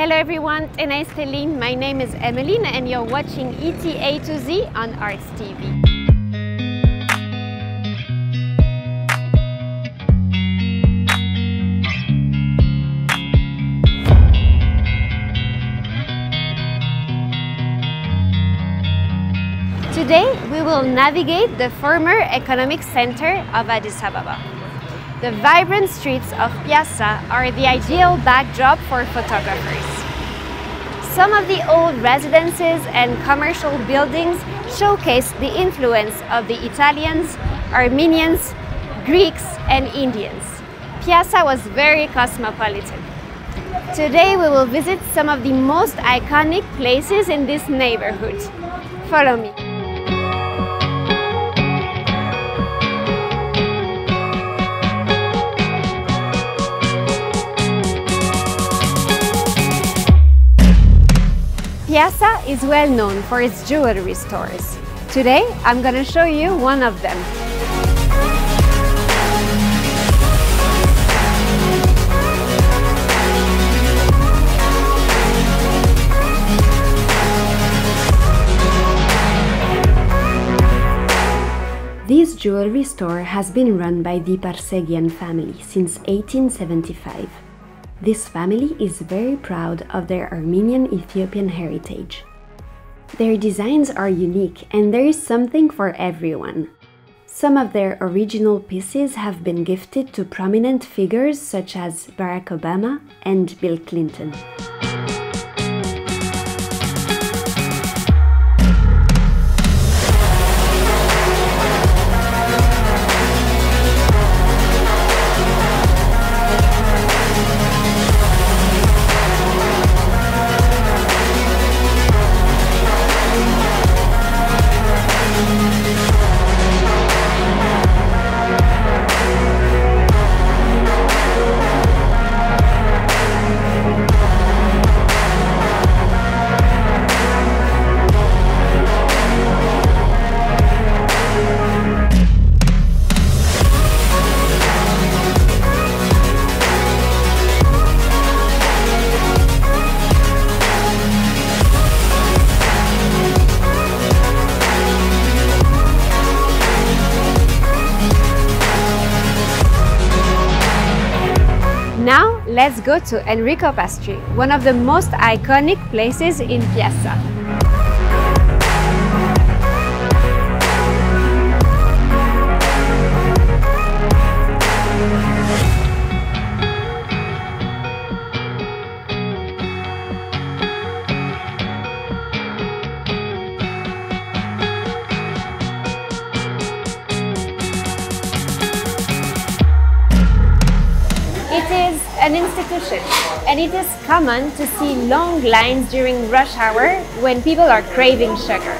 Hello everyone, ጤና ይስጥልኝ. My name is Emeline and you're watching ETA to Z on Arts TV. Today we will navigate the former economic center of Addis Ababa. The vibrant streets of Piassa are the ideal backdrop for photographers. Some of the old residences and commercial buildings showcase the influence of the Italians, Armenians, Greeks, and Indians. Piassa was very cosmopolitan. Today we will visit some of the most iconic places in this neighborhood. Follow me. Piassa is well known for its jewelry stores. Today, I'm going to show you one of them. This jewelry store has been run by the Parsegian family since 1875. This family is very proud of their Armenian Ethiopian heritage. Their designs are unique and there is something for everyone. Some of their original pieces have been gifted to prominent figures such as Barack Obama and Bill Clinton. Now, let's go to Enrio Pastry, one of the most iconic places in Piassa. An institution, and it is common to see long lines during rush hour when people are craving sugar.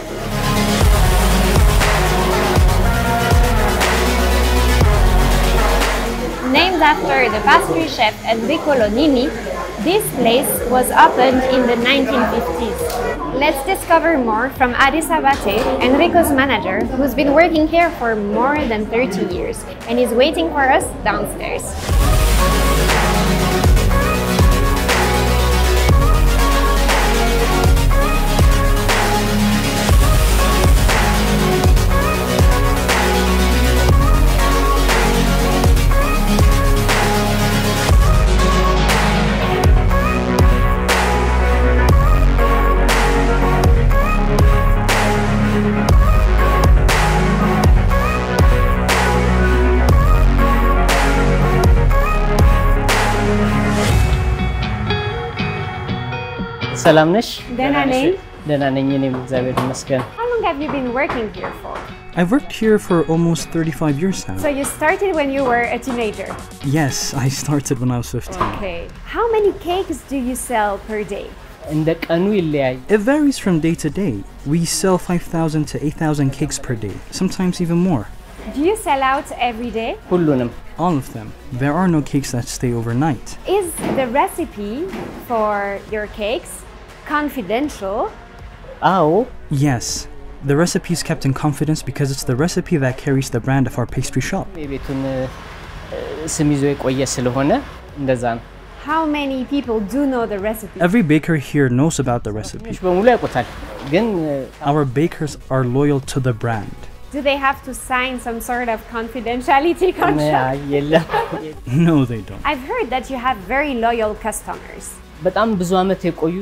Named after the pastry chef Enrico Lonini, this place was opened in the 1950s. Let's discover more from Addis Abate, Enrico's manager, who's been working here for more than 30 years and is waiting for us downstairs. ሰላም ነሽ? ደህና ነኝ። ደህና ነኝ እኔም እግዚአብሔር ይመስገን። How long have you been working here for? I've worked here for almost 35 years now. So you started when you were a teenager? Yes, I started when I was 15. Okay. How many cakes do you sell per day? እንደ ቀኑ ይለያይ። It varies from day to day. We sell 5,000 to 8,000 cakes per day, sometimes even more. Do you sell out every day? ሁሉንም All of them. There are no cakes that stay overnight. Is the recipe for your cakes confidential? አዎ Yes. The recipe is kept in confidence because it's the recipe that carries the brand of our pastry shop. የቤቱን ስም ይዞ የቆየ ስለሆነ እንደዛ ነው። How many people do know the recipe? Every baker here knows about the recipe. ትንሽ በሙሉ ያውቁታል ግን Our bakers are loyal to the brand. Do they have to sign some sort of confidentiality contract? የለም No, they don't. I've heard that you have very loyal customers. በጣም ብዙ አመት የቆዩ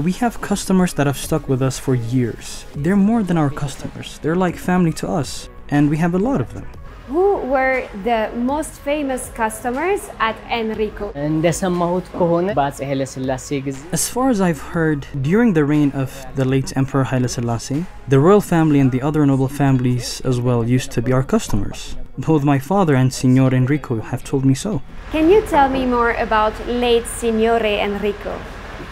We have customers that have stuck with us for years. They're more than our customers. They're like family to us, and we have a lot of them. Who were the most famous customers at Enrico? እንደሰማሁት ከሆነ በአፄ ኃይለ ሥላሴ ጊዜ As far as I've heard, during the reign of the late Emperor Haile Selassie, the royal family and the other noble families as well used to be our customers. Both my father and Signor Enrico have told me so. Can you tell me more about late Signore Enrico?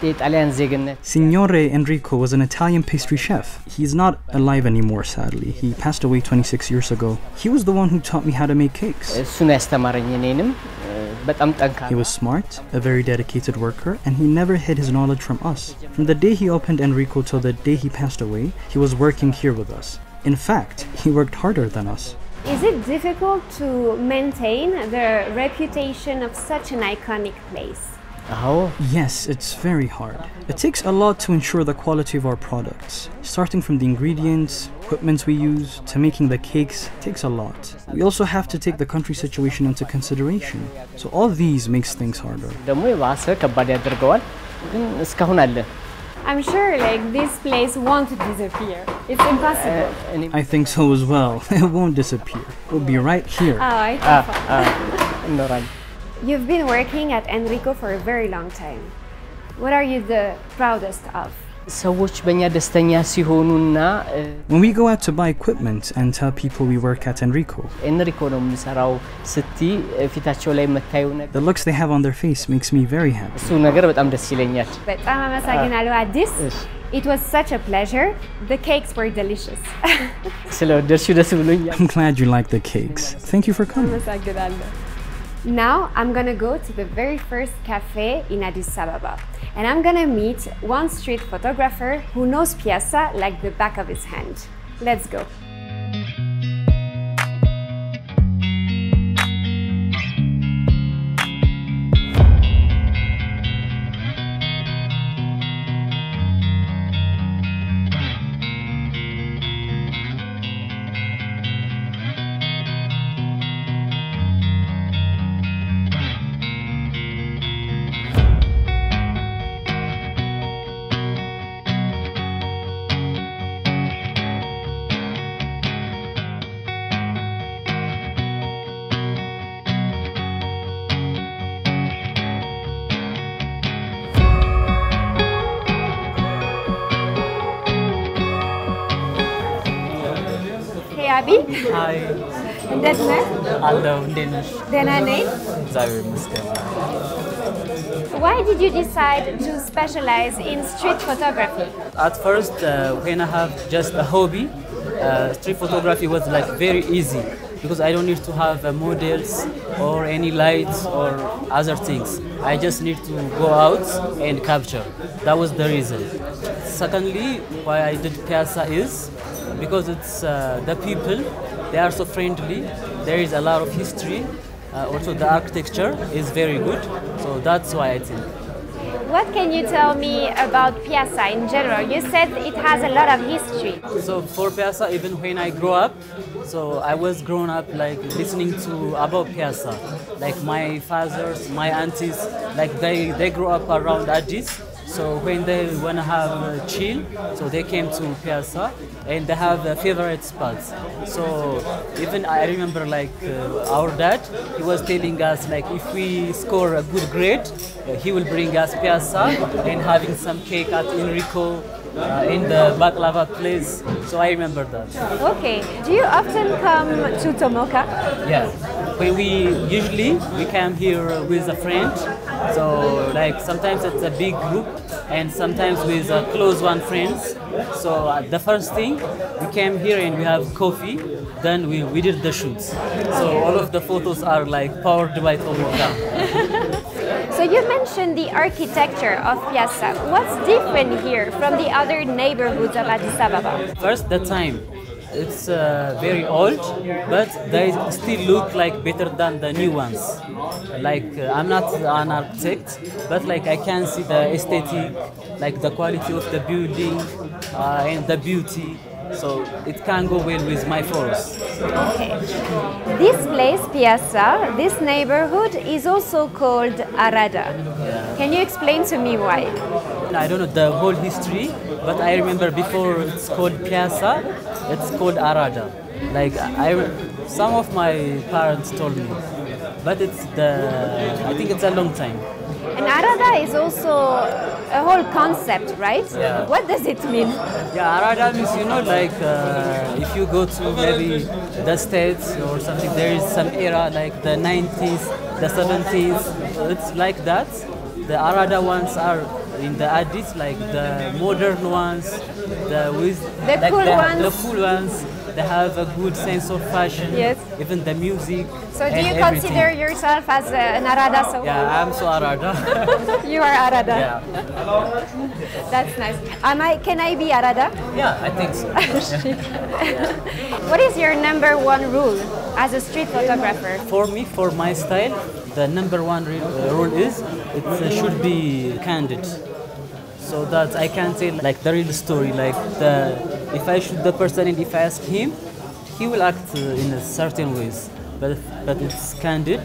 የጣሊያን ዜግነት Signore Enrico was an Italian pastry chef. He's not alive anymore, sadly. He passed away 26 years ago. He was the one who taught me how to make cakes. እሱ ነው ያስተማረኝ እኔንም በጣም ጠንካራ He was smart, a very dedicated worker, and he never hid his knowledge from us. From the day he opened Enrico till the day he passed away, he was working here with us. In fact, he worked harder than us. Is it difficult to maintain the reputation of such an iconic place? አዎ Yes, it's very hard. It takes a lot to ensure the quality of our products. Starting from the ingredients, equipment we use, to making the cakes, takes a lot. We also have to take the country situation into consideration. So all these makes things harder. ደግሞ የባሰ ከባድ ያደርገዋል ግን እስካሁን አለ I'm sure like this place won't disappear. It's impossible. I think so as well. It won't disappear. We'll be right here. Oh, I thought. እንኖራለን You've been working at Enrico for a very long time. What are you the proudest of? ሰዎች በእኛ ደስተኛ ሲሆኑና When we go out to buy equipment and tell people we work at Enrico, ኤንሪኮ ነው የምሰራው ስቲ ፊታቸው ላይ የምታየው ነገር the looks they have on their face makes me very happy. እሱ ነገር በጣም ደስ ይለኛል በጣም አመሰግናለሁ Addis. It was such a pleasure. The cakes were delicious. ስለወደድሽው ደስ ብሎኛል I'm glad you like the cakes. Thank you for coming. አመሰግናለሁ. Now I'm gonna go to the very first cafe in Addis Ababa, and I'm gonna meet one street photographer who knows Piassa like the back of his hand. Let's go. Abi? Hi. እንዴት ነህ? አለሁ እንዴት ነሽ? ደህና ነኝ። እግዚአብሔር ይመስገን። Why did you decide to specialize in street photography? At first, when I have just a hobby, street photography was like very easy because I don't need to have models or any lights or other things. I just need to go out and capture. That was the reason. Secondly, why I did Piassa is because it's the people, they are so friendly. There is a lot of history. Also, the architecture is very good. So that's why I think. What can you tell me about Piassa in general? You said it has a lot of history. So for Piassa, even when I grew up, so I was grown up like listening to about Piassa. Like my fathers, my aunties, like they grew up around Addis. So when they want to have chill, so they came to Piassa and they have favorite spots. So even I remember like our dad, he was telling us like if we score a good grade, he will bring us Piassa and having some cake at Enrico in the baklava place. So I remember that. Okay. Do you often come to Tomoka? Yeah. When we usually we come here with a friend. So like sometimes it's a big group and sometimes with close one friends. So the first thing we came here and we have coffee. Then we did the shoots. So all of the photos are like powered by Tobiya. So you mentioned the architecture of Piassa. What's different here from the other neighborhoods of Addis Ababa? First, the time. It's very old, but they still look like better than the new ones. Like I'm not an architect, but like I can see the aesthetic, like the quality of the building and the beauty. So it can go well with my forest. Okay. This place, Piassa, this neighborhood is also called Arada. Yeah. Can you explain to me why? I don't know the whole history, but I remember before it's called Piassa, it's called Arada. Like some of my parents told me, but I think it's a long time. And Arada is also a whole concept, right? Yeah. What does it mean? Yeah, Arada means, like if you go to maybe the States or something, there is some era like the 90s, the 70s, it's like that. The Arada ones are in the Addis, like the modern ones, the cool ones. They have a good sense of fashion, yes. Even the music. So do you consider yourself as an Arada? So yeah, I'm so Arada. You are Arada. Yeah. That's nice. Can I be Arada? Yeah, I think so. What is your number one rule as a street photographer? For me, for my style, the number one rule is it should be candid. So that I can tell like the real story, like if I shoot the person and if I ask him, he will act in a certain ways. But it's candid,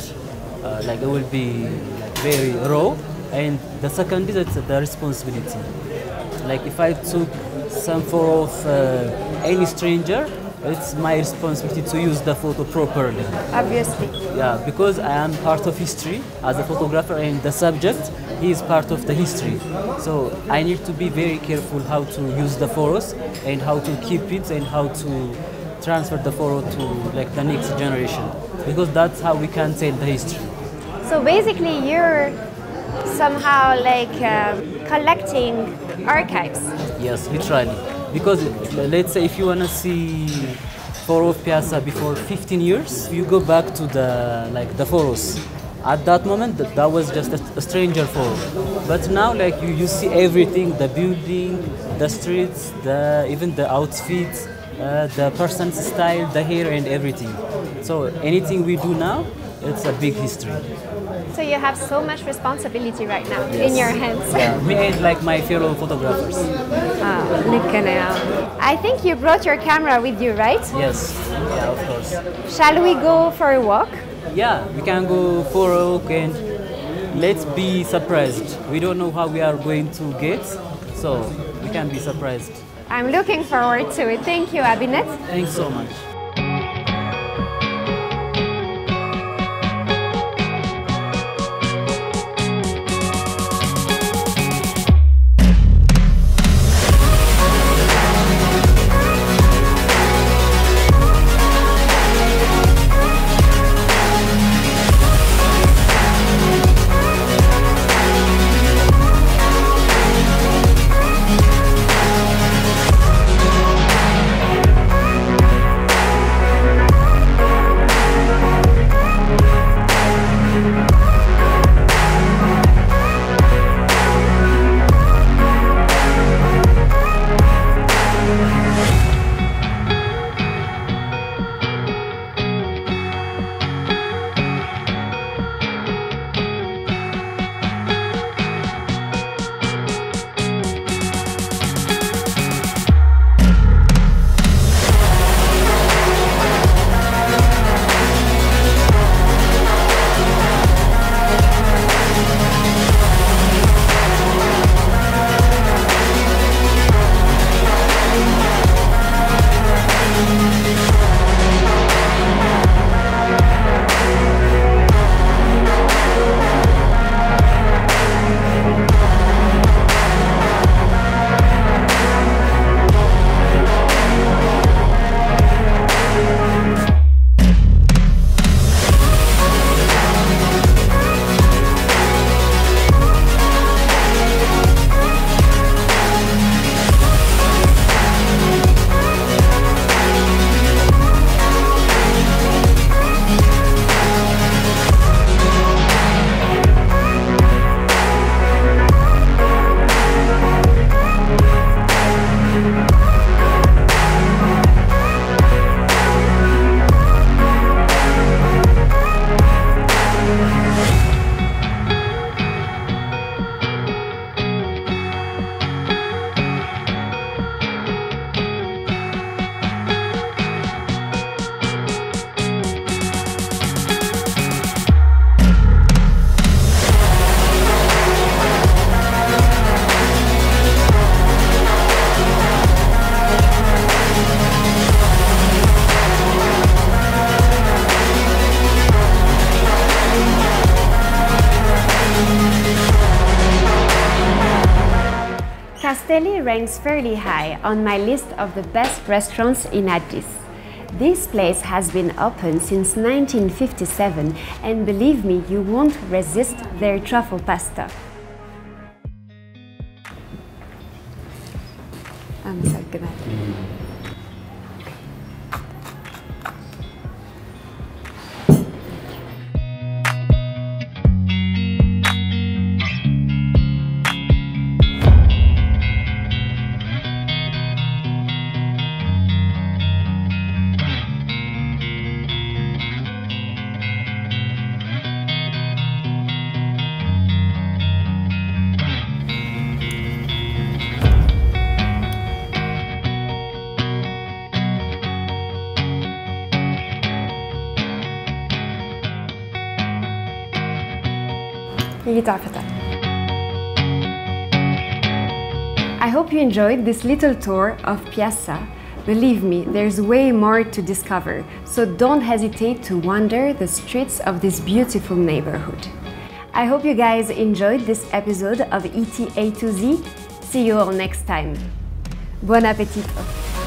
like it will be like very raw. And the second is it's the responsibility. Like if I took some photo of any stranger, it's my responsibility to use the photo properly. Obviously. Yeah, because I am part of history as a photographer and the subject, he is part of the history. So I need to be very careful how to use the photos and how to keep it and how to transfer the photo to like the next generation. Because that's how we can tell the history. So basically you're somehow like collecting archives. Yes, literally. Because let's say if you want to see photo of Piassa before 15 years, you go back to the photos. At that moment, that was just a stranger photo. But now, like you see everything: the building, the streets, even the outfits, the person's style, the hair, and everything. So anything we do now, it's a big history. So you have so much responsibility right now Yes. in your hands. Yeah, me and like my fellow photographers. I think you brought your camera with you, right? Yes, yeah, of course. Shall we go for a walk? Yeah, we can go for a walk and let's be surprised. We don't know how we are going to get, so we can be surprised. I'm looking forward to it. Thank you, Abinet. Thanks so much. Castelli ranks fairly high on my list of the best restaurants in Addis. This place has been open since 1957 and believe me, you won't resist their truffle pasta. I hope you enjoyed this little tour of Piassa. Believe me, there's way more to discover, so don't hesitate to wander the streets of this beautiful neighborhood. I hope you guys enjoyed this episode of ET A to Z. See you all next time. Buon appetito!